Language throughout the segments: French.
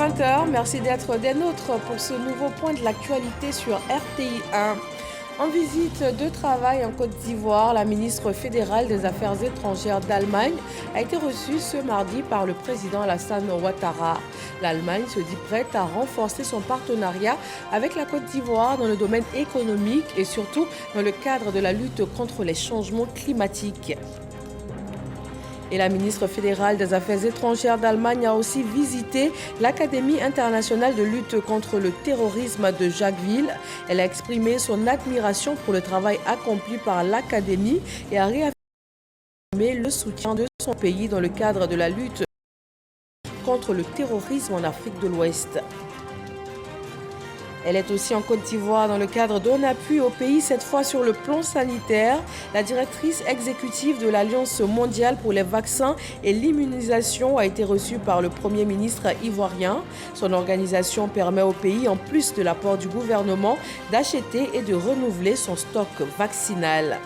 20 h. Merci d'être des nôtres pour ce nouveau point de l'actualité sur RTI 1. En visite de travail en Côte d'Ivoire, la ministre fédérale des Affaires étrangères d'Allemagne a été reçue ce mardi par le président Alassane Ouattara. L'Allemagne se dit prête à renforcer son partenariat avec la Côte d'Ivoire dans le domaine économique et surtout dans le cadre de la lutte contre les changements climatiques. Et la ministre fédérale des Affaires étrangères d'Allemagne a aussi visité l'Académie internationale de lutte contre le terrorisme de Jacquesville. Elle a exprimé son admiration pour le travail accompli par l'Académie et a réaffirmé le soutien de son pays dans le cadre de la lutte contre le terrorisme en Afrique de l'Ouest. Elle est aussi en Côte d'Ivoire dans le cadre d'un appui au pays, cette fois sur le plan sanitaire. La directrice exécutive de l'Alliance mondiale pour les vaccins et l'immunisation a été reçue par le Premier ministre ivoirien. Son organisation permet au pays, en plus de l'apport du gouvernement, d'acheter et de renouveler son stock vaccinal.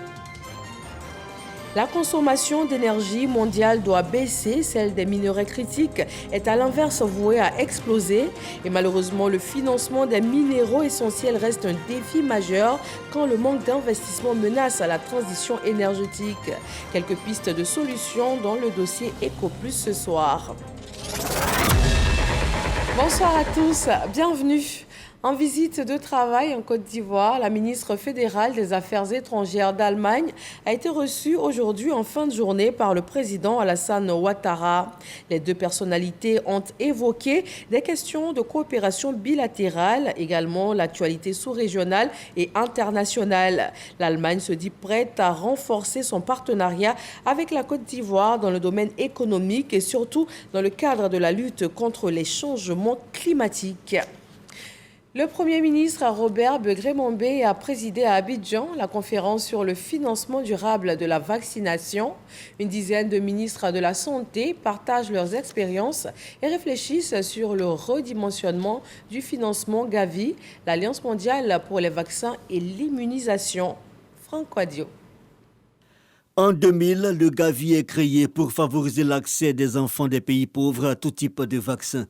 La consommation d'énergie mondiale doit baisser, celle des minerais critiques est à l'inverse vouée à exploser. Et malheureusement, le financement des minéraux essentiels reste un défi majeur quand le manque d'investissement menace la transition énergétique. Quelques pistes de solutions dans le dossier EcoPlus ce soir. Bonsoir à tous, bienvenue. En visite de travail en Côte d'Ivoire, la ministre fédérale des Affaires étrangères d'Allemagne a été reçue aujourd'hui en fin de journée par le président Alassane Ouattara. Les deux personnalités ont évoqué des questions de coopération bilatérale, également l'actualité sous-régionale et internationale. L'Allemagne se dit prête à renforcer son partenariat avec la Côte d'Ivoire dans le domaine économique et surtout dans le cadre de la lutte contre les changements climatiques. Le Premier ministre Robert Begré-Mombé a présidé à Abidjan la conférence sur le financement durable de la vaccination. Une dizaine de ministres de la Santé partagent leurs expériences et réfléchissent sur le redimensionnement du financement Gavi, l'Alliance mondiale pour les vaccins et l'immunisation. Franck Quadio. En 2000, le Gavi est créé pour favoriser l'accès des enfants des pays pauvres à tout type de vaccins.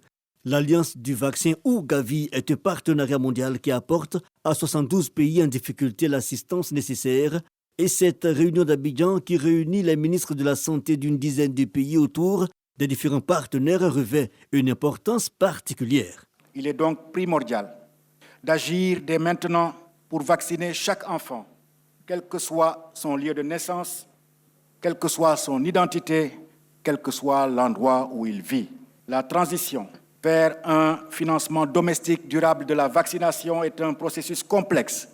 L'Alliance du vaccin ou Gavi est un partenariat mondial qui apporte à 72 pays en difficulté l'assistance nécessaire. Et cette réunion d'Abidjan qui réunit les ministres de la Santé d'une dizaine de pays autour des différents partenaires revêt une importance particulière. Il est donc primordial d'agir dès maintenant pour vacciner chaque enfant, quel que soit son lieu de naissance, quelle que soit son identité, quel que soit l'endroit où il vit. La transition vers un financement domestique durable de la vaccination est un processus complexe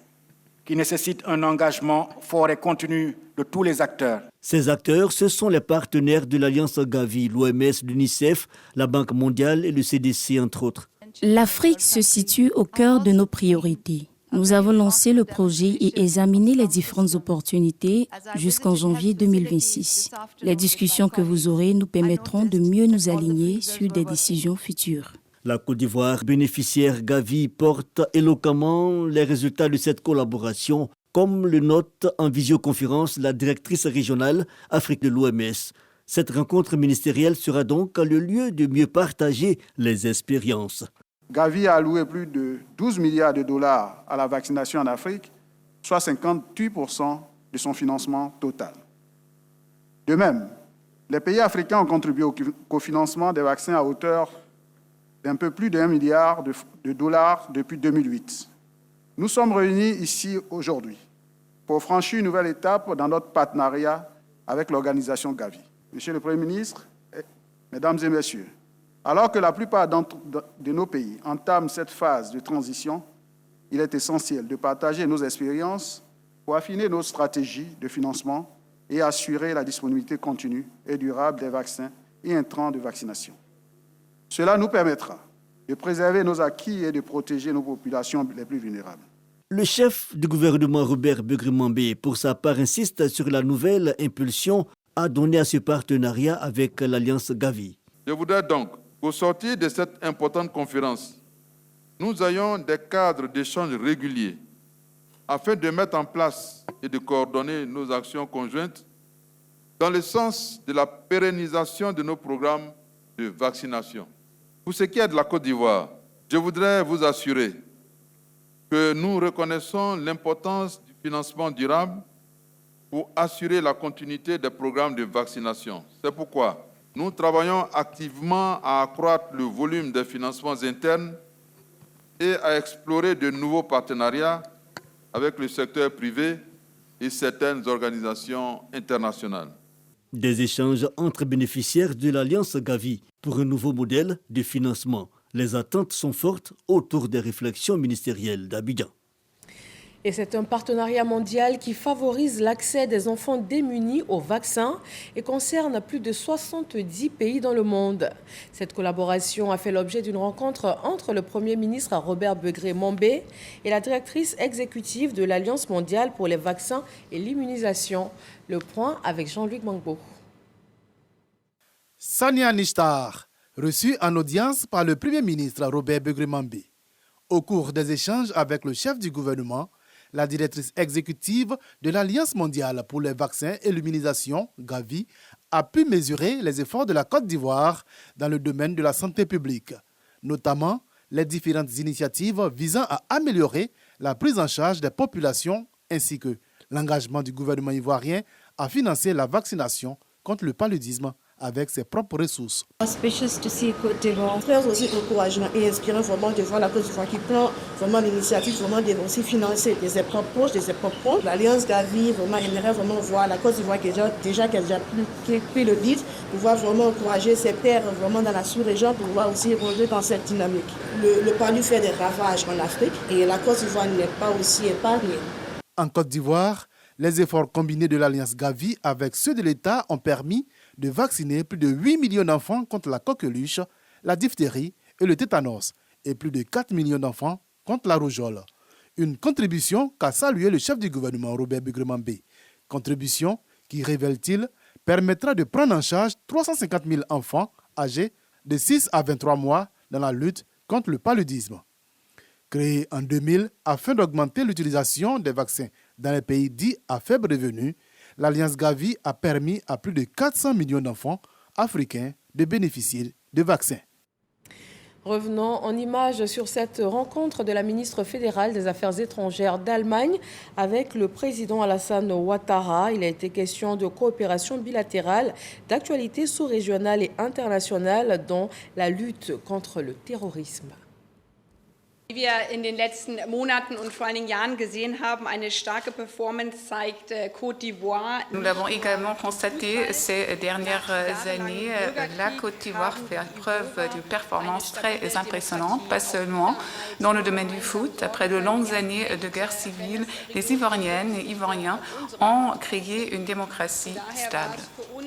qui nécessite un engagement fort et continu de tous les acteurs. Ces acteurs, ce sont les partenaires de l'Alliance Gavi, l'OMS, l'UNICEF, la Banque mondiale et le CDC, entre autres. L'Afrique se situe au cœur de nos priorités. Nous avons lancé le projet et examiné les différentes opportunités jusqu'en janvier 2026. Les discussions que vous aurez nous permettront de mieux nous aligner sur des décisions futures. La Côte d'Ivoire, bénéficiaire Gavi, porte éloquemment les résultats de cette collaboration, comme le note en visioconférence la directrice régionale Afrique de l'OMS. Cette rencontre ministérielle sera donc le lieu de mieux partager les expériences. Gavi a alloué plus de 12 milliards de dollars à la vaccination en Afrique, soit 58% de son financement total. De même, les pays africains ont contribué au cofinancement des vaccins à hauteur d'un peu plus d'1 milliard de dollars depuis 2008. Nous sommes réunis ici aujourd'hui pour franchir une nouvelle étape dans notre partenariat avec l'organisation Gavi. Monsieur le Premier ministre, Mesdames et Messieurs, alors que la plupart de nos pays entament cette phase de transition, il est essentiel de partager nos expériences pour affiner nos stratégies de financement et assurer la disponibilité continue et durable des vaccins et intrants de vaccination. Cela nous permettra de préserver nos acquis et de protéger nos populations les plus vulnérables. Le chef du gouvernement Robert Begré-Mombé, pour sa part, insiste sur la nouvelle impulsion à donner à ce partenariat avec l'Alliance Gavi. Je voudrais donc qu'au sortir de cette importante conférence, nous ayons des cadres d'échange réguliers afin de mettre en place et de coordonner nos actions conjointes dans le sens de la pérennisation de nos programmes de vaccination. Pour ce qui est de la Côte d'Ivoire, je voudrais vous assurer que nous reconnaissons l'importance du financement durable pour assurer la continuité des programmes de vaccination. C'est pourquoi nous travaillons activement à accroître le volume des financements internes et à explorer de nouveaux partenariats avec le secteur privé et certaines organisations internationales. Des échanges entre bénéficiaires de l'Alliance Gavi pour un nouveau modèle de financement. Les attentes sont fortes autour des réflexions ministérielles d'Abidjan. Et c'est un partenariat mondial qui favorise l'accès des enfants démunis aux vaccins et concerne plus de 70 pays dans le monde. Cette collaboration a fait l'objet d'une rencontre entre le Premier ministre Robert Begré-Mambé et la directrice exécutive de l'Alliance mondiale pour les vaccins et l'immunisation. Le point avec Jean-Luc Mangbo. Sania Nishtar, reçue en audience par le Premier ministre Robert Begré-Mambé. Au cours des échanges avec le chef du gouvernement, la directrice exécutive de l'Alliance mondiale pour les vaccins et l'immunisation, Gavi, a pu mesurer les efforts de la Côte d'Ivoire dans le domaine de la santé publique, notamment les différentes initiatives visant à améliorer la prise en charge des populations ainsi que l'engagement du gouvernement ivoirien à financer la vaccination contre le paludisme avec ses propres ressources. Très aussi encourageant et inspirant vraiment de voir la Côte d'Ivoire qui prend vraiment l'initiative vraiment de aussi financer des épreuves proches, des épreuves proches. L'Alliance Gavi vraiment aimerait vraiment voir la Côte d'Ivoire qui a déjà pris le lead, pouvoir vraiment encourager ses pairs vraiment dans la sous-région pour pouvoir aussi évoluer dans cette dynamique. Le palu fait des ravages en Afrique et la Côte d'Ivoire n'est pas aussi épargnée. En Côte d'Ivoire, les efforts combinés de l'Alliance Gavi avec ceux de l'État ont permis de vacciner plus de 8 millions d'enfants contre la coqueluche, la diphtérie et le tétanos, et plus de 4 millions d'enfants contre la rougeole. Une contribution qu'a salué le chef du gouvernement Robert Begré-Mambé. Contribution qui, révèle-t-il, permettra de prendre en charge 350 000 enfants âgés de 6 à 23 mois dans la lutte contre le paludisme. Créée en 2000 afin d'augmenter l'utilisation des vaccins dans les pays dits à faible revenu, l'Alliance Gavi a permis à plus de 400 millions d'enfants africains de bénéficier de vaccins. Revenons en images sur cette rencontre de la ministre fédérale des Affaires étrangères d'Allemagne avec le président Alassane Ouattara. Il a été question de coopération bilatérale, d'actualité sous-régionale et internationale, dont la lutte contre le terrorisme. Wie wir in den letzten Monaten und vor allen Dingen Jahren gesehen haben, eine starke Performance zeigt Côte d'Ivoire. Nous l'avons également constaté ces dernières années. La Côte d'Ivoire fait preuve d'une performance très impressionnante, pas seulement dans le domaine du foot. Après de longues années de guerre civile, les Ivoiriennes et Ivoiriens ont créé une démocratie stable.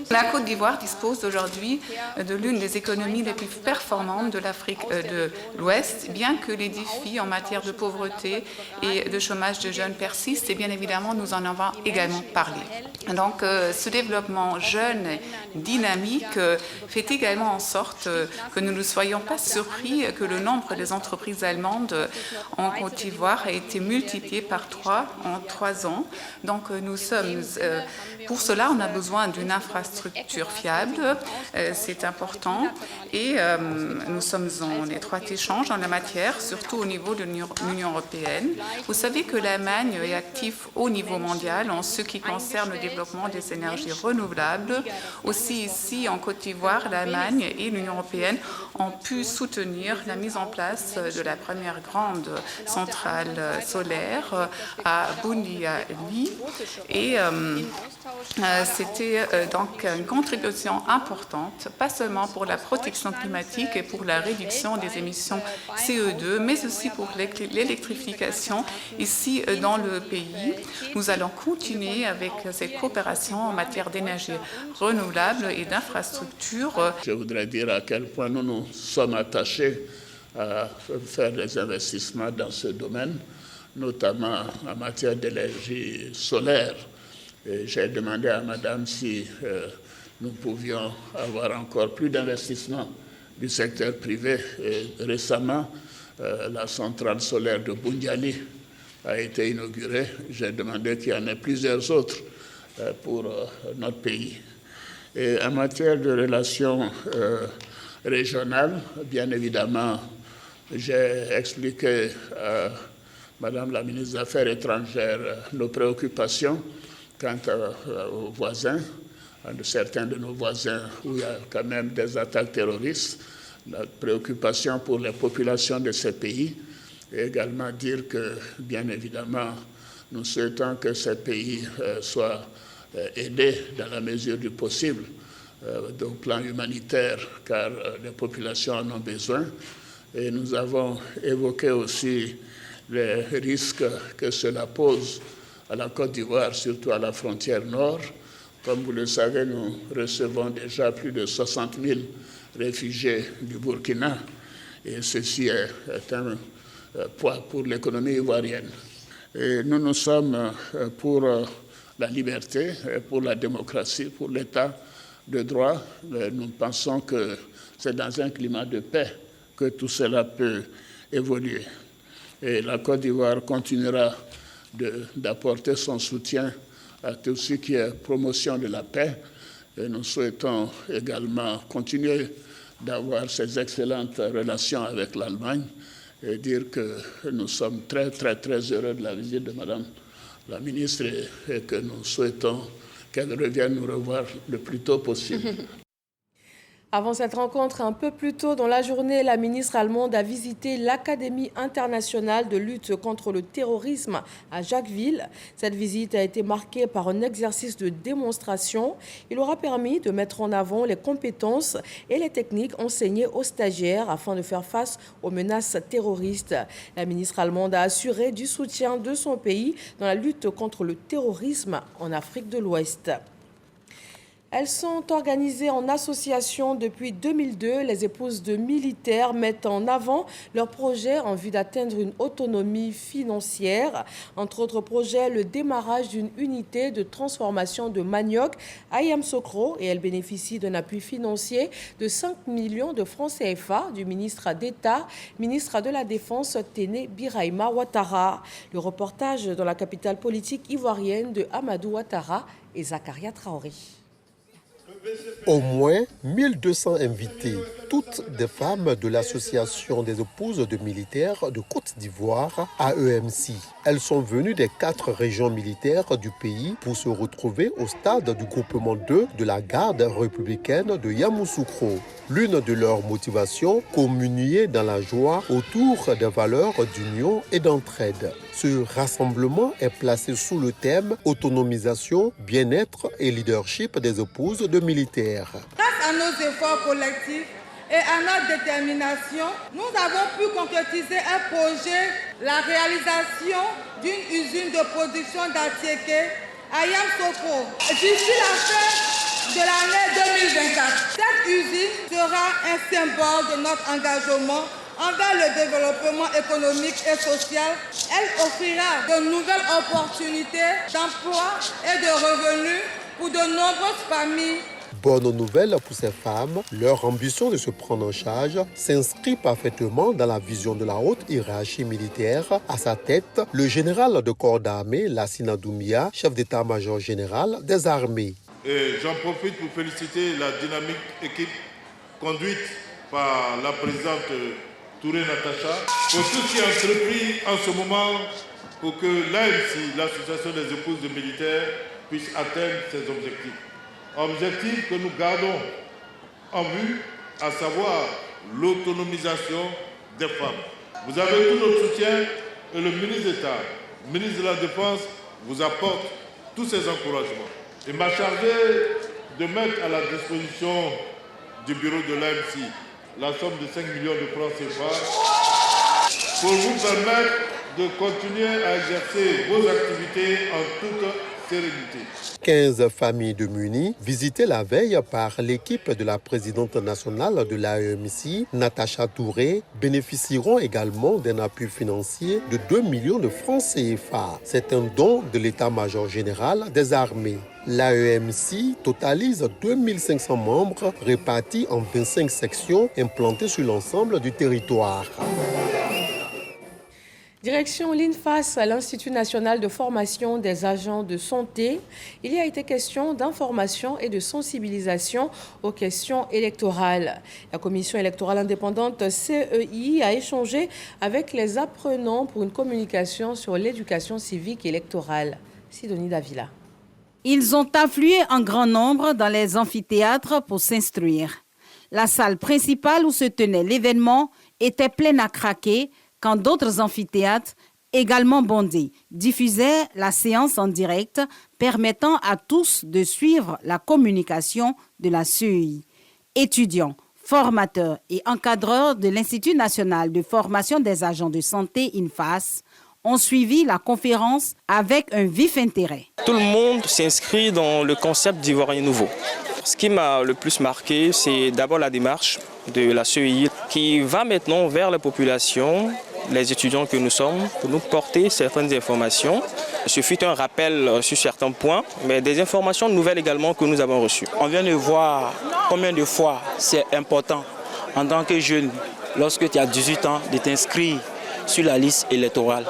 La Côte d'Ivoire dispose aujourd'hui de l'une des économies les plus performantes de l'Afrique de l'Ouest, bien que les défis en matière de pauvreté et de chômage de jeunes persistent, et bien évidemment, nous en avons également parlé. Donc, ce développement jeune, dynamique, fait également en sorte que nous ne soyons pas surpris que le nombre des entreprises allemandes en Côte d'Ivoire a été multiplié par 3 en 3 ans. Donc, nous sommes, pour cela, on a besoin d'une infrastructure fiable, c'est important, et nous sommes en étroit échange en la matière, surtout au niveau de l'Union européenne. Vous savez que l'Allemagne est active au niveau mondial en ce qui concerne le développement des énergies renouvelables. Aussi ici en Côte d'Ivoire, l'Allemagne et l'Union européenne ont pu soutenir la mise en place de la première grande centrale solaire à Bundiali, et c'était donc une contribution importante, pas seulement pour la protection climatique et pour la réduction des émissions CO2, mais aussi pour l'électrification ici dans le pays. Nous allons continuer avec cette coopération en matière d'énergie renouvelable et d'infrastructures. Je voudrais dire à quel point nous nous sommes attachés à faire des investissements dans ce domaine, notamment en matière d'énergie solaire. J'ai demandé à Madame si nous pouvions avoir encore plus d'investissements du secteur privé. Et récemment, la centrale solaire de Bundiali a été inaugurée. J'ai demandé qu'il y en ait plusieurs autres pour notre pays. Et en matière de relations régionale. Bien évidemment, j'ai expliqué à Madame la ministre des Affaires étrangères nos préoccupations quant aux voisins, de certains de nos voisins où il y a quand même des attaques terroristes, la préoccupation pour les populations de ces pays, et également dire que, bien évidemment, nous souhaitons que ces pays soient aidés dans la mesure du possible au plan humanitaire, car les populations en ont besoin. Et nous avons évoqué aussi les risques que cela pose à la Côte d'Ivoire, surtout à la frontière nord. Comme vous le savez, nous recevons déjà plus de 60 000 réfugiés du Burkina, et ceci est un poids pour l'économie ivoirienne. Et nous sommes pour la liberté, pour la démocratie, pour l'État de droit. Nous pensons que c'est dans un climat de paix que tout cela peut évoluer. Et la Côte d'Ivoire continuera d'apporter son soutien à tout ce qui est promotion de la paix. Et nous souhaitons également continuer d'avoir ces excellentes relations avec l'Allemagne et dire que nous sommes très, très, très heureux de la visite de Madame la ministre et que nous souhaitons qu'elle revienne nous revoir le plus tôt possible. Avant cette rencontre, un peu plus tôt dans la journée, la ministre allemande a visité l'Académie internationale de lutte contre le terrorisme à Jacquesville. Cette visite a été marquée par un exercice de démonstration. Il aura permis de mettre en avant les compétences et les techniques enseignées aux stagiaires afin de faire face aux menaces terroristes. La ministre allemande a assuré du soutien de son pays dans la lutte contre le terrorisme en Afrique de l'Ouest. Elles sont organisées en association depuis 2002. Les épouses de militaires mettent en avant leurs projets en vue d'atteindre une autonomie financière. Entre autres projets, le démarrage d'une unité de transformation de manioc à Yamoussoukro, et elles bénéficient d'un appui financier de 5 millions de francs CFA du ministre d'État, ministre de la Défense Téné Birahima Ouattara. Le reportage dans la capitale politique ivoirienne de Amadou Ouattara et Zakaria Traoré. Au moins 1200 invités, toutes des femmes de l'Association des épouses de militaires de Côte d'Ivoire, AEMC. Elles sont venues des 4 régions militaires du pays pour se retrouver au stade du groupement 2 de la garde républicaine de Yamoussoukro. L'une de leurs motivations, communier dans la joie autour des valeurs d'union et d'entraide. Ce rassemblement est placé sous le thème autonomisation, bien-être et leadership des épouses de militaires. Grâce à nos efforts collectifs et à notre détermination, nous avons pu concrétiser un projet, la réalisation d'une usine de production d'Atiéké à Yamoussoukro d'ici la fin de l'année 2024. Cette usine sera un symbole de notre engagement envers le développement économique et social. Elle offrira de nouvelles opportunités d'emploi et de revenus pour de nombreuses familles. Bonne nouvelle pour ces femmes, leur ambition de se prendre en charge s'inscrit parfaitement dans la vision de la haute hiérarchie militaire. À sa tête, le général de corps d'armée, Lassina Doumbia, chef d'état-major général des armées. J'en profite pour féliciter la dynamique équipe conduite par la présidente Touré Natacha pour tout ce qui est entrepris en ce moment pour que l'AMC, l'Association des épouses de militaires, puisse atteindre ses objectifs. Objectifs que nous gardons en vue, à savoir l'autonomisation des femmes. Vous avez tout notre soutien et le ministre d'État, le ministre de la Défense vous apporte tous ces encouragements. Il m'a chargé de mettre à la disposition du bureau de l'AMC la somme de 5 millions de francs CFA pour vous permettre de continuer à exercer vos activités en toute sérénité. 15 familles de munis, visitées la veille par l'équipe de la présidente nationale de l'AEMC, Natacha Touré, bénéficieront également d'un appui financier de 2 millions de francs CFA. C'est un don de l'état-major général des armées. L'AEMC totalise 2500 membres répartis en 25 sections implantées sur l'ensemble du territoire. Direction l'INFAS, l'Institut national de formation des agents de santé. Il y a été question d'information et de sensibilisation aux questions électorales. La commission électorale indépendante CEI a échangé avec les apprenants pour une communication sur l'éducation civique électorale. Sidonie Davila. Ils ont afflué en grand nombre dans les amphithéâtres pour s'instruire. La salle principale où se tenait l'événement était pleine à craquer, quand d'autres amphithéâtres, également bondés, diffusaient la séance en direct, permettant à tous de suivre la communication de la CEI. Étudiants, formateurs et encadreurs de l'Institut national de formation des agents de santé INFAS ont suivi la conférence avec un vif intérêt. Tout le monde s'inscrit dans le concept d'Ivoirien nouveau. Ce qui m'a le plus marqué, c'est d'abord la démarche de la CEI qui va maintenant vers la population, les étudiants que nous sommes, pour nous porter certaines informations. Ce fut un rappel sur certains points, mais des informations nouvelles également que nous avons reçues. On vient de voir combien de fois c'est important en tant que jeune, lorsque tu as 18 ans, de t'inscrire sur la liste électorale.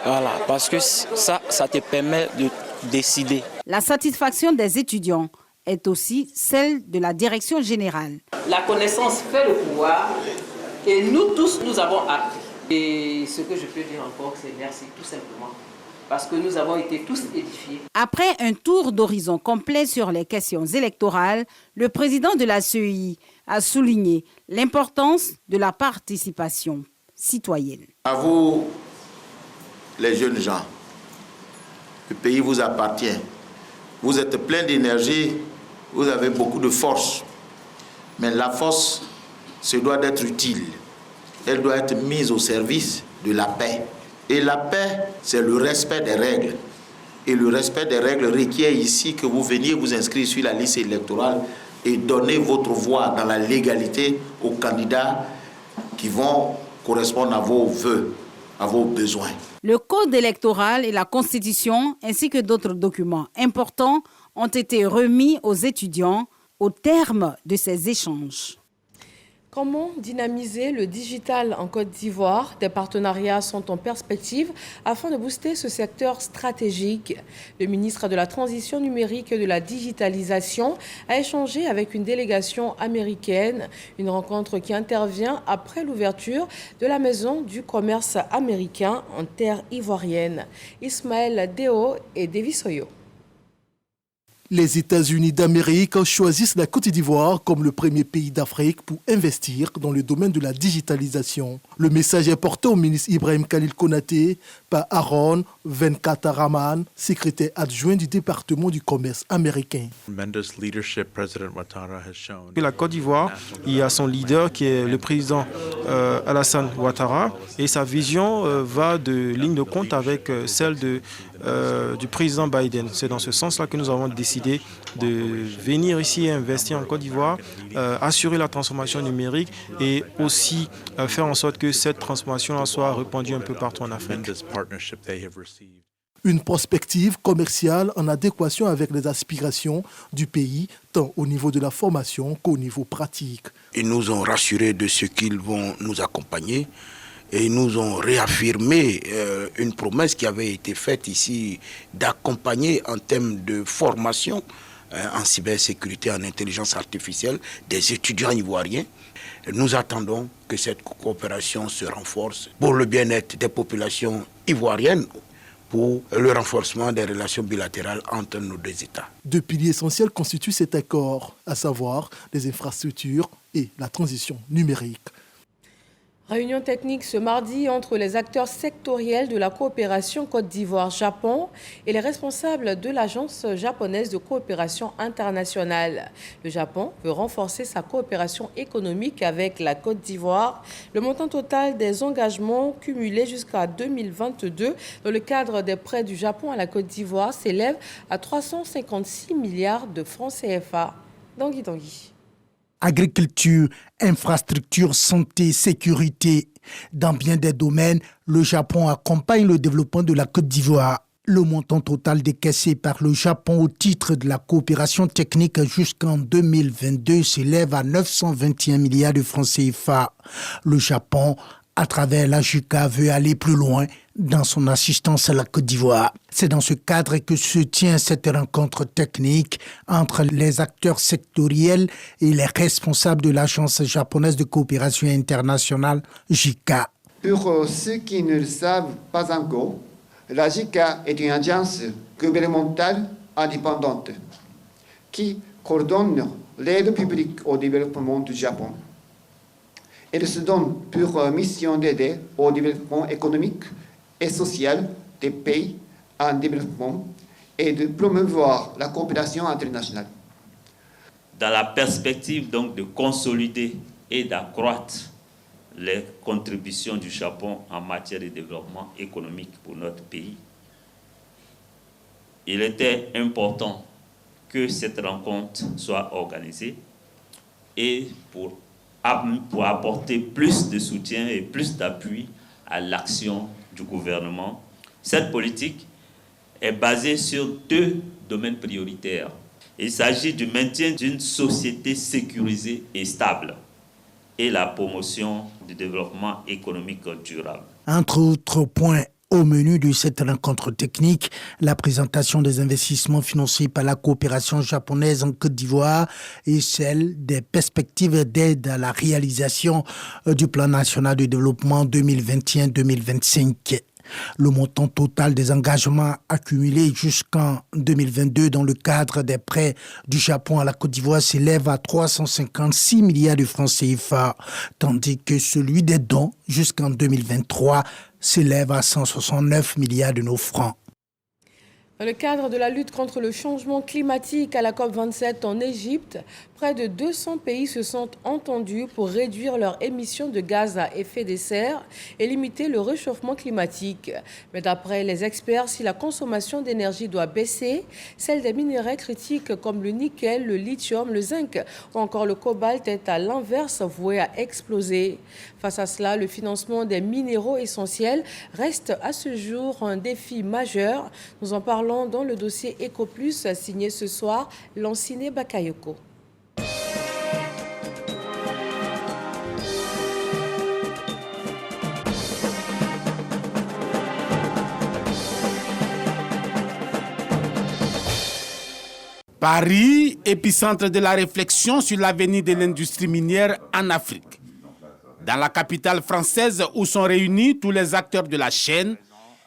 Voilà, parce que ça te permet de décider. La satisfaction des étudiants est aussi celle de la direction générale. La connaissance fait le pouvoir et nous tous, nous avons appris. Et ce que je peux dire encore, c'est merci tout simplement, parce que nous avons été tous édifiés. Après un tour d'horizon complet sur les questions électorales, le président de la CEI a souligné l'importance de la participation citoyenne. À vous, les jeunes gens, le pays vous appartient. Vous êtes plein d'énergie, vous avez beaucoup de force. Mais la force se doit d'être utile. Elle doit être mise au service de la paix. Et la paix, c'est le respect des règles. Et le respect des règles requiert ici que vous veniez vous inscrire sur la liste électorale et donner votre voix dans la légalité aux candidats qui vont correspondre à vos vœux, à vos besoins. Le code électoral et la constitution, ainsi que d'autres documents importants, ont été remis aux étudiants au terme de ces échanges. Comment dynamiser le digital en Côte d'Ivoire? Des partenariats sont en perspective afin de booster ce secteur stratégique. Le ministre de la Transition numérique et de la digitalisation a échangé avec une délégation américaine, une rencontre qui intervient après l'ouverture de la Maison du commerce américain en terre ivoirienne. Ismaël Deo et Davis Oyo. Les États-Unis d'Amérique choisissent la Côte d'Ivoire comme le premier pays d'Afrique pour investir dans le domaine de la digitalisation. Le message est porté au ministre Ibrahim Khalil Konaté par Aaron Venkataraman, secrétaire adjoint du département du commerce américain. La Côte d'Ivoire, il y a son leader qui est le président Alassane Ouattara et sa vision va de ligne de compte avec celle du président Biden. C'est dans ce sens-là que nous avons décidé de venir ici et investir en Côte d'Ivoire, assurer la transformation numérique et aussi faire en sorte que cette transformation soit répandue un peu partout en Afrique. Une perspective commerciale en adéquation avec les aspirations du pays, tant au niveau de la formation qu'au niveau pratique. Ils nous ont rassurés de ce qu'ils vont nous accompagner. Et ils nous ont réaffirmé une promesse qui avait été faite ici d'accompagner en termes de formation en cybersécurité, en intelligence artificielle, des étudiants ivoiriens. Nous attendons que cette coopération se renforce pour le bien-être des populations ivoiriennes, pour le renforcement des relations bilatérales entre nos deux États. Deux piliers essentiels constituent cet accord, à savoir les infrastructures et la transition numérique. Réunion technique ce mardi entre les acteurs sectoriels de la coopération Côte d'Ivoire-Japon et les responsables de l'Agence japonaise de coopération internationale. Le Japon veut renforcer sa coopération économique avec la Côte d'Ivoire. Le montant total des engagements cumulés jusqu'à 2022 dans le cadre des prêts du Japon à la Côte d'Ivoire s'élève à 356 milliards de francs CFA. Dangui Dangui. Agriculture, infrastructure, santé, sécurité. Dans bien des domaines, le Japon accompagne le développement de la Côte d'Ivoire. Le montant total décaissé par le Japon au titre de la coopération technique jusqu'en 2022 s'élève à 921 milliards de francs CFA. Le Japon À travers la JICA veut aller plus loin dans son assistance à la Côte d'Ivoire. C'est dans ce cadre que se tient cette rencontre technique entre les acteurs sectoriels et les responsables de l'Agence japonaise de coopération internationale JICA. Pour ceux qui ne le savent pas encore, la JICA est une agence gouvernementale indépendante qui coordonne l'aide publique au développement du Japon. Elle se donne pour mission d'aider au développement économique et social des pays en développement et de promouvoir la coopération internationale. Dans la perspective donc de consolider et d'accroître les contributions du Japon en matière de développement économique pour notre pays, il était important que cette rencontre soit organisée et pour apporter plus de soutien et plus d'appui à l'action du gouvernement. Cette politique est basée sur 2 domaines prioritaires. Il s'agit du maintien d'une société sécurisée et stable et la promotion du développement économique durable. Entre autres points au menu de cette rencontre technique, la présentation des investissements financés par la coopération japonaise en Côte d'Ivoire et celle des perspectives d'aide à la réalisation du plan national de développement 2021-2025. Le montant total des engagements accumulés jusqu'en 2022 dans le cadre des prêts du Japon à la Côte d'Ivoire s'élève à 356 milliards de francs CFA, tandis que celui des dons jusqu'en 2023 s'élève à 169 milliards de nos francs. Dans le cadre de la lutte contre le changement climatique à la COP27 en Égypte, près de 200 pays se sont entendus pour réduire leurs émissions de gaz à effet de serre et limiter le réchauffement climatique. Mais d'après les experts, si la consommation d'énergie doit baisser, celle des minerais critiques comme le nickel, le lithium, le zinc ou encore le cobalt est à l'inverse voué à exploser. Face à cela, le financement des minéraux essentiels reste à ce jour un défi majeur. Nous en parlons dans le dossier EcoPlus signé ce soir Lanciné Bakayoko. Paris, épicentre de la réflexion sur l'avenir de l'industrie minière en Afrique. Dans la capitale française où sont réunis tous les acteurs de la chaîne,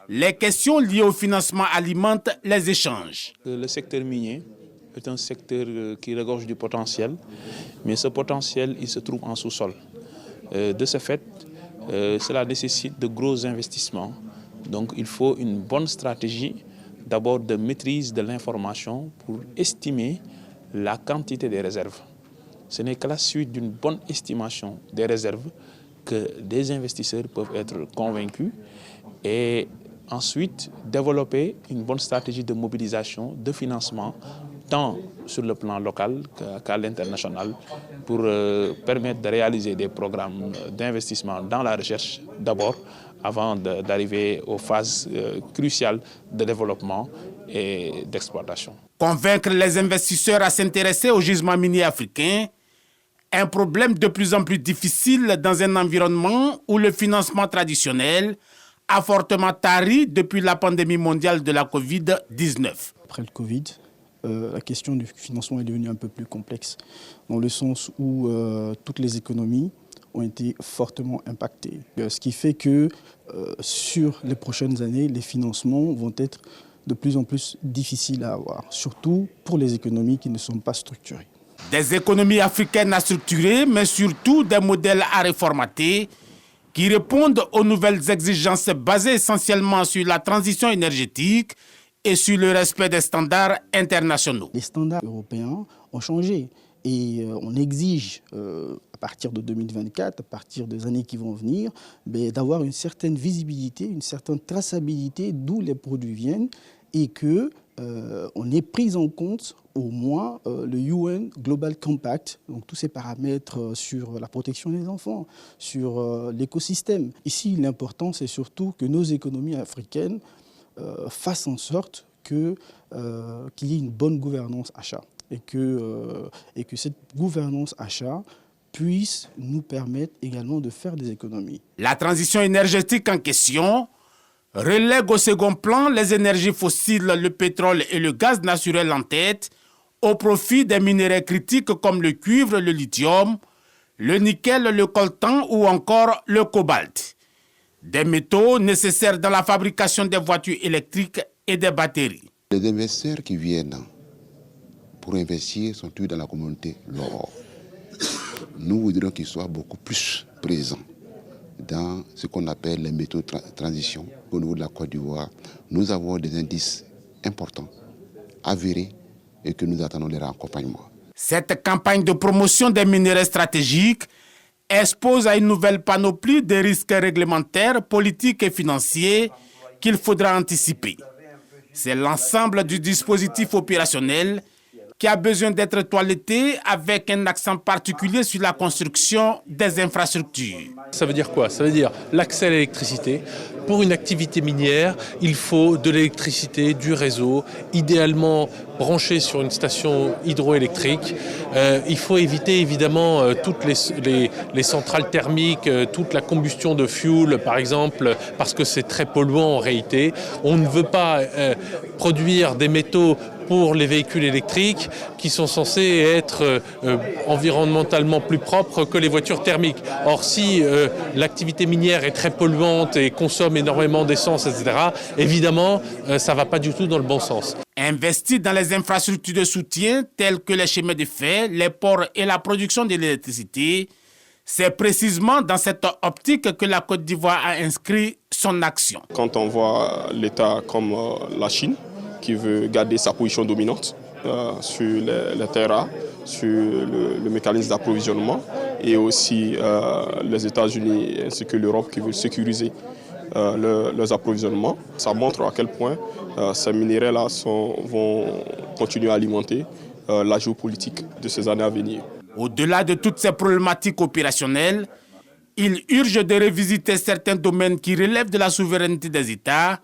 les questions liées au financement alimentent les échanges. Le secteur minier est un secteur qui regorge du potentiel, mais ce potentiel, il se trouve en sous-sol. De ce fait, cela nécessite de gros investissements. Donc il faut une bonne stratégie, d'abord de maîtrise de l'information pour estimer la quantité des réserves. Ce n'est qu'à la suite d'une bonne estimation des réserves que des investisseurs peuvent être convaincus et ensuite développer une bonne stratégie de mobilisation, de financement, tant sur le plan local qu'à l'international, pour permettre de réaliser des programmes d'investissement dans la recherche d'abord, avant d'arriver aux phases cruciales de développement et d'exploitation. Convaincre les investisseurs à s'intéresser au gisement minier africain, un problème de plus en plus difficile dans un environnement où le financement traditionnel a fortement tari depuis la pandémie mondiale de la Covid-19. Après le Covid, la question du financement est devenue un peu plus complexe, dans le sens où toutes les économies ont été fortement impactées. Ce qui fait que sur les prochaines années, les financements vont être de plus en plus difficiles à avoir, surtout pour les économies qui ne sont pas structurées. Des économies africaines à structurer, mais surtout des modèles à réformater qui répondent aux nouvelles exigences basées essentiellement sur la transition énergétique et sur le respect des standards internationaux. Les standards européens ont changé et on exige à partir de 2024, à partir des années qui vont venir, d'avoir une certaine visibilité, une certaine traçabilité d'où les produits viennent et que on ait pris en compte au moins le UN Global Compact, donc tous ces paramètres sur la protection des enfants, sur l'écosystème. Ici, l'important, c'est surtout que nos économies africaines fassent en sorte qu'il y ait une bonne gouvernance achat et que cette gouvernance achat puisse nous permettre également de faire des économies. La transition énergétique en question relègue au second plan les énergies fossiles, le pétrole et le gaz naturel en tête, au profit des minéraux critiques comme le cuivre, le lithium, le nickel, le coltan ou encore le cobalt. Des métaux nécessaires dans la fabrication des voitures électriques et des batteries. Les investisseurs qui viennent pour investir sont tous dans la communauté Loro. Nous voudrions qu'ils soient beaucoup plus présents dans ce qu'on appelle les métaux transition. Au niveau de la Côte d'Ivoire, nous avons des indices importants, avérés, et que nous attendons leur accompagnement. Cette campagne de promotion des minéraux stratégiques expose à une nouvelle panoplie de risques réglementaires, politiques et financiers qu'il faudra anticiper. C'est l'ensemble du dispositif opérationnel qui a besoin d'être toiletté avec un accent particulier sur la construction des infrastructures. Ça veut dire quoi? Ça veut dire l'accès à l'électricité. Pour une activité minière, il faut de l'électricité, du réseau, idéalement branché sur une station hydroélectrique. Il faut éviter évidemment toutes les centrales thermiques, toute la combustion de fuel par exemple, parce que c'est très polluant en réalité. On ne veut pas produire des métaux pour les véhicules électriques qui sont censés être environnementalement plus propres que les voitures thermiques. Or, si l'activité minière est très polluante et consomme énormément d'essence, etc., évidemment, ça ne va pas du tout dans le bon sens. Investir dans les infrastructures de soutien telles que les chemins de fer, les ports et la production de l'électricité, c'est précisément dans cette optique que la Côte d'Ivoire a inscrit son action. Quand on voit l'État comme la Chine, qui veut garder sa position dominante sur les terres rares, sur le mécanisme d'approvisionnement, et aussi les États-Unis ainsi que l'Europe qui veulent sécuriser leurs approvisionnements. Ça montre à quel point ces minéraux-là vont continuer à alimenter la géopolitique de ces années à venir. Au-delà de toutes ces problématiques opérationnelles, il urge de revisiter certains domaines qui relèvent de la souveraineté des États,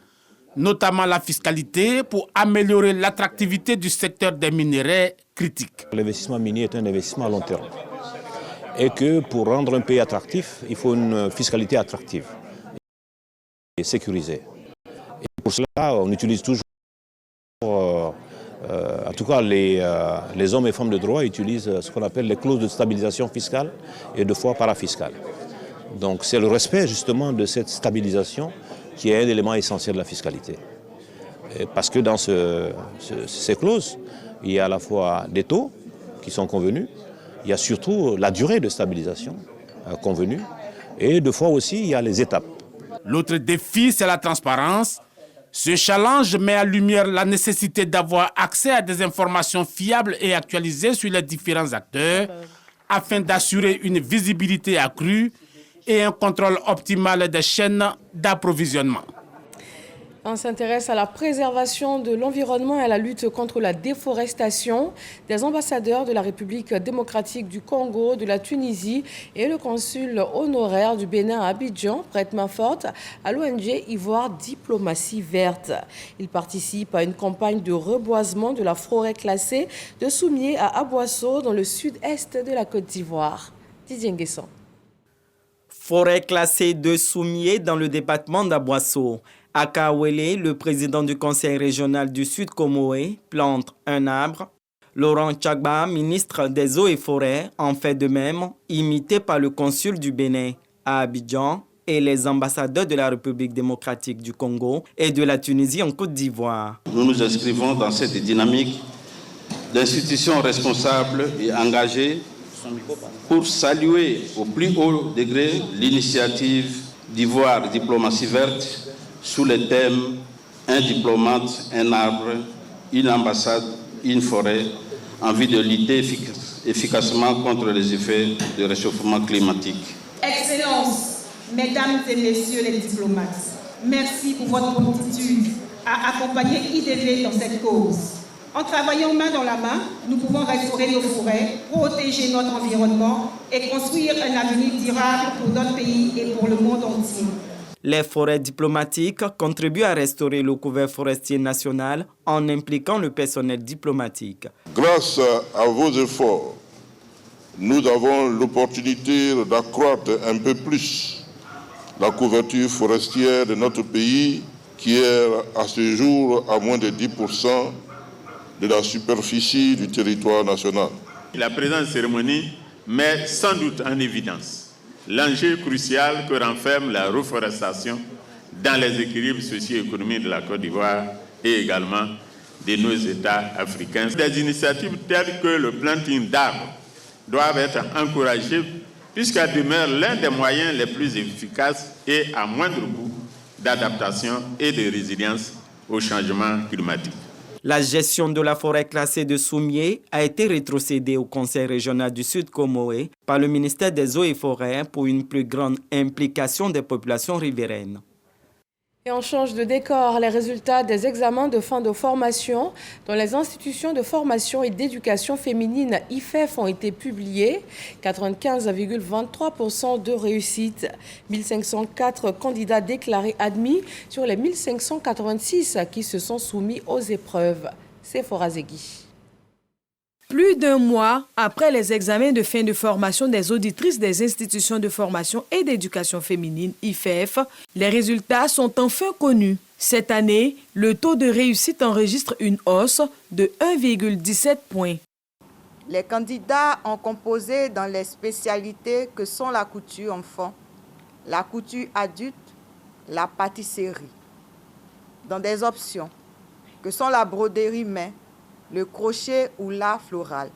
notamment la fiscalité, pour améliorer l'attractivité du secteur des minéraux critiques. L'investissement minier est un investissement à long terme. Et que pour rendre un pays attractif, il faut une fiscalité attractive et sécurisée. Et pour cela, on utilise toujours, en tout cas les hommes et femmes de droit utilisent ce qu'on appelle les clauses de stabilisation fiscale et de fois parafiscale. Donc c'est le respect justement de cette stabilisation qui est un élément essentiel de la fiscalité. Parce que dans ces clauses, il y a à la fois des taux qui sont convenus, il y a surtout la durée de stabilisation convenue, et deux fois aussi, il y a les étapes. L'autre défi, c'est la transparence. Ce challenge met en lumière la nécessité d'avoir accès à des informations fiables et actualisées sur les différents acteurs, afin d'assurer une visibilité accrue et un contrôle optimal des chaînes d'approvisionnement. On s'intéresse à la préservation de l'environnement et à la lutte contre la déforestation. Des ambassadeurs de la République démocratique du Congo, de la Tunisie et le consul honoraire du Bénin à Abidjan prêtent main forte à l'ONG Ivoire Diplomatie Verte. Ils participent à une campagne de reboisement de la forêt classée de Soumié à Aboisseau dans le sud-est de la Côte d'Ivoire. Didier Nguesson. Forêt classée de Soumié dans le département d'Aboisseau. Aka Wele, le président du conseil régional du Sud Comoé, plante un arbre. Laurent Tchagba, ministre des Eaux et Forêts, en fait de même, imité par le consul du Bénin à Abidjan et les ambassadeurs de la République démocratique du Congo et de la Tunisie en Côte d'Ivoire. Nous nous inscrivons dans cette dynamique d'institutions responsables et engagées pour saluer au plus haut degré l'initiative d'Ivoire Diplomatie Verte sous le thème « Un diplomate, un arbre, une ambassade, une forêt » en vue de lutter efficacement contre les effets du réchauffement climatique. Excellences, Mesdames et Messieurs les diplomates, merci pour votre promptitude à accompagner IDV dans cette cause. En travaillant main dans la main, nous pouvons restaurer nos forêts, protéger notre environnement et construire un avenir durable pour notre pays et pour le monde entier. Les forêts diplomatiques contribuent à restaurer le couvert forestier national en impliquant le personnel diplomatique. Grâce à vos efforts, nous avons l'opportunité d'accroître un peu plus la couverture forestière de notre pays, qui est à ce jour à moins de 10% de la superficie du territoire national. La présente cérémonie met sans doute en évidence l'enjeu crucial que renferme la reforestation dans les équilibres socio-économiques de la Côte d'Ivoire et également de nos États africains. Des initiatives telles que le planting d'arbres doivent être encouragées puisqu'elles demeurent l'un des moyens les plus efficaces et à moindre coût d'adaptation et de résilience au changement climatique. La gestion de la forêt classée de Soumié a été rétrocédée au Conseil régional du Sud Comoé par le ministère des Eaux et Forêts pour une plus grande implication des populations riveraines. Et on change de décor. Les résultats des examens de fin de formation dans les institutions de formation et d'éducation féminine IFEF ont été publiés. 95,23% de réussite. 1504 candidats déclarés admis sur les 1586 qui se sont soumis aux épreuves. C'est Forazegui. Plus d'un mois après les examens de fin de formation des auditrices des institutions de formation et d'éducation féminine IFEF, les résultats sont enfin connus. Cette année, le taux de réussite enregistre une hausse de 1,17 points. Les candidats ont composé dans les spécialités que sont la couture enfant, la couture adulte, la pâtisserie. Dans des options que sont la broderie main, le crochet ou l'art floral,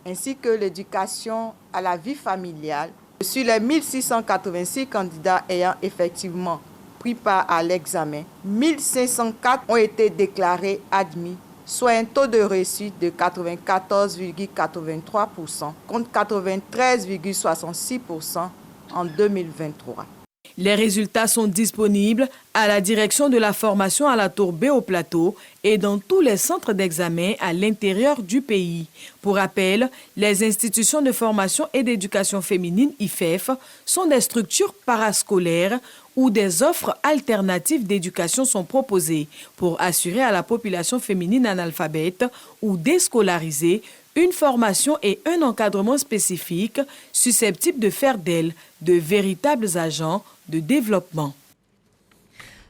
ainsi que l'éducation à la vie familiale. Sur les 1686 candidats ayant effectivement pris part à l'examen, 1504 ont été déclarés admis, soit un taux de réussite de 94,83% contre 93,66% en 2023. Les résultats sont disponibles à la direction de la formation à la Tour B au Plateau et dans tous les centres d'examen à l'intérieur du pays. Pour rappel, les institutions de formation et d'éducation féminine IFEF sont des structures parascolaires où des offres alternatives d'éducation sont proposées pour assurer à la population féminine analphabète ou déscolarisée une formation et un encadrement spécifiques susceptibles de faire d'elles de véritables agents de développement.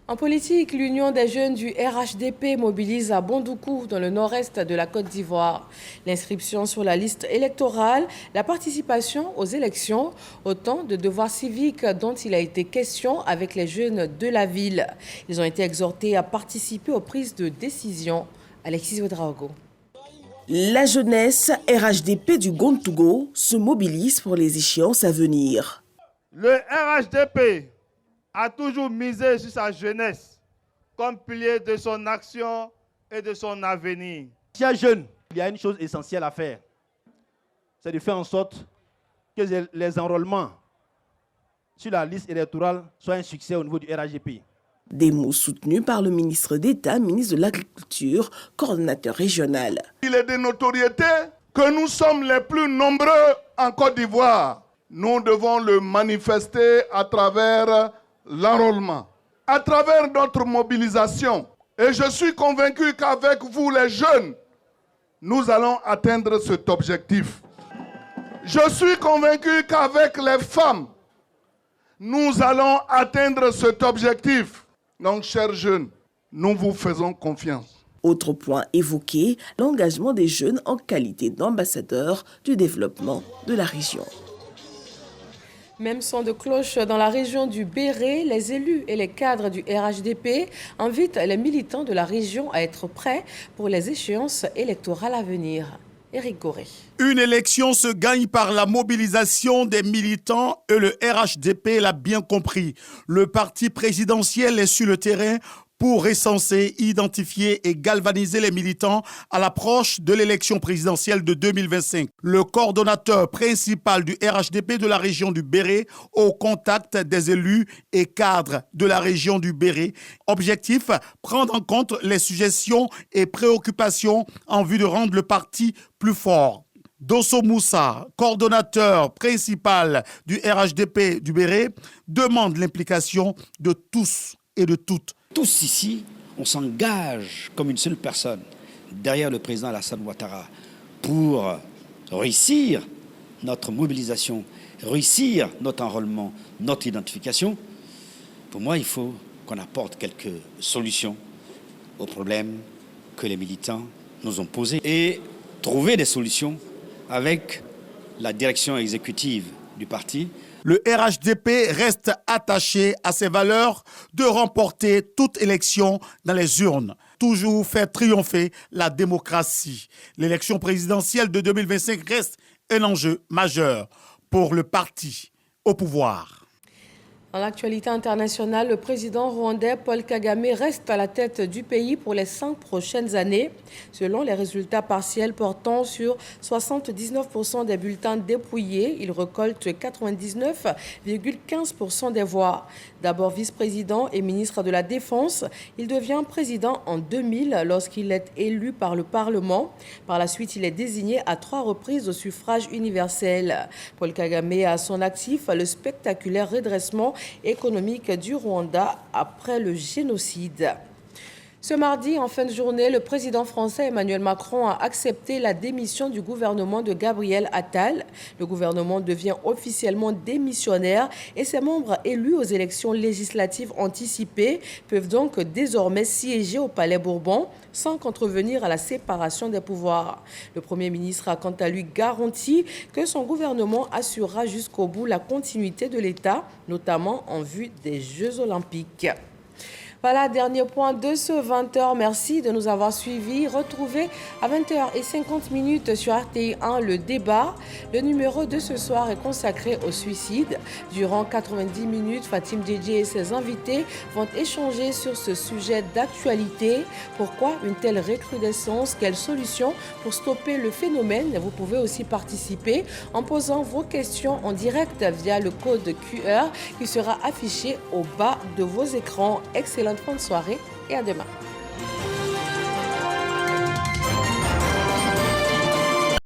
En politique, l'Union des jeunes du RHDP mobilise à Bondoukou, dans le nord-est de la Côte d'Ivoire. L'inscription sur la liste électorale, la participation aux élections, autant de devoirs civiques dont il a été question avec les jeunes de la ville. Ils ont été exhortés à participer aux prises de décision. Alexis Ouedraogo. La jeunesse RHDP du Gontougo se mobilise pour les échéances à venir. Le RHDP a toujours misé sur sa jeunesse comme pilier de son action et de son avenir. Si un jeune, il y a une chose essentielle à faire, c'est de faire en sorte que les enrôlements sur la liste électorale soient un succès au niveau du RHDP. Des mots soutenus par le ministre d'État, ministre de l'Agriculture, coordonnateur régional. Il est de notoriété que nous sommes les plus nombreux en Côte d'Ivoire. Nous devons le manifester à travers l'enrôlement, à travers notre mobilisation. Et je suis convaincu qu'avec vous les jeunes, nous allons atteindre cet objectif. Je suis convaincu qu'avec les femmes, nous allons atteindre cet objectif. Donc, chers jeunes, nous vous faisons confiance. Autre point évoqué, l'engagement des jeunes en qualité d'ambassadeurs du développement de la région. Même son de cloche dans la région du Béret, les élus et les cadres du RHDP invitent les militants de la région à être prêts pour les échéances électorales à venir. Éric Goré. Une élection se gagne par la mobilisation des militants et le RHDP l'a bien compris. Le parti présidentiel est sur le terrain pour recenser, identifier et galvaniser les militants à l'approche de l'élection présidentielle de 2025. Le coordonnateur principal du RHDP de la région du Béret au contact des élus et cadres de la région du Béret. Objectif, prendre en compte les suggestions et préoccupations en vue de rendre le parti plus fort. Dosso Moussa, coordonnateur principal du RHDP du Béret, demande l'implication de tous et de toutes. Tous ici, on s'engage comme une seule personne derrière le président Alassane Ouattara pour réussir notre mobilisation, réussir notre enrôlement, notre identification, pour moi, il faut qu'on apporte quelques solutions aux problèmes que les militants nous ont posés et trouver des solutions avec la direction exécutive du parti. Le RHDP reste attaché à ses valeurs de remporter toute élection dans les urnes, toujours faire triompher la démocratie. L'élection présidentielle de 2025 reste un enjeu majeur pour le parti au pouvoir. Dans l'actualité internationale, le président rwandais Paul Kagame reste à la tête du pays pour les 5 prochaines années. Selon les résultats partiels portant sur 79% des bulletins dépouillés, il récolte 99,15% des voix. D'abord vice-président et ministre de la Défense, il devient président en 2000 lorsqu'il est élu par le Parlement. Par la suite, il est désigné à 3 reprises au suffrage universel. Paul Kagame a à son actif le spectaculaire redressement économique du Rwanda après le génocide. Ce mardi, en fin de journée, le président français Emmanuel Macron a accepté la démission du gouvernement de Gabriel Attal. Le gouvernement devient officiellement démissionnaire et ses membres élus aux élections législatives anticipées peuvent donc désormais siéger au Palais Bourbon sans contrevenir à la séparation des pouvoirs. Le Premier ministre a quant à lui garanti que son gouvernement assurera jusqu'au bout la continuité de l'État, notamment en vue des Jeux Olympiques. Voilà, dernier point de ce 20h. Merci de nous avoir suivis. Retrouvez à 20h50 sur RTI1 le débat. Le numéro de ce soir est consacré au suicide. Durant 90 minutes, Fatim Djedje et ses invités vont échanger sur ce sujet d'actualité. Pourquoi une telle recrudescence? Quelles solutions pour stopper le phénomène? Vous pouvez aussi participer en posant vos questions en direct via le code QR qui sera affiché au bas de vos écrans. Excellente fin de soirée et à demain.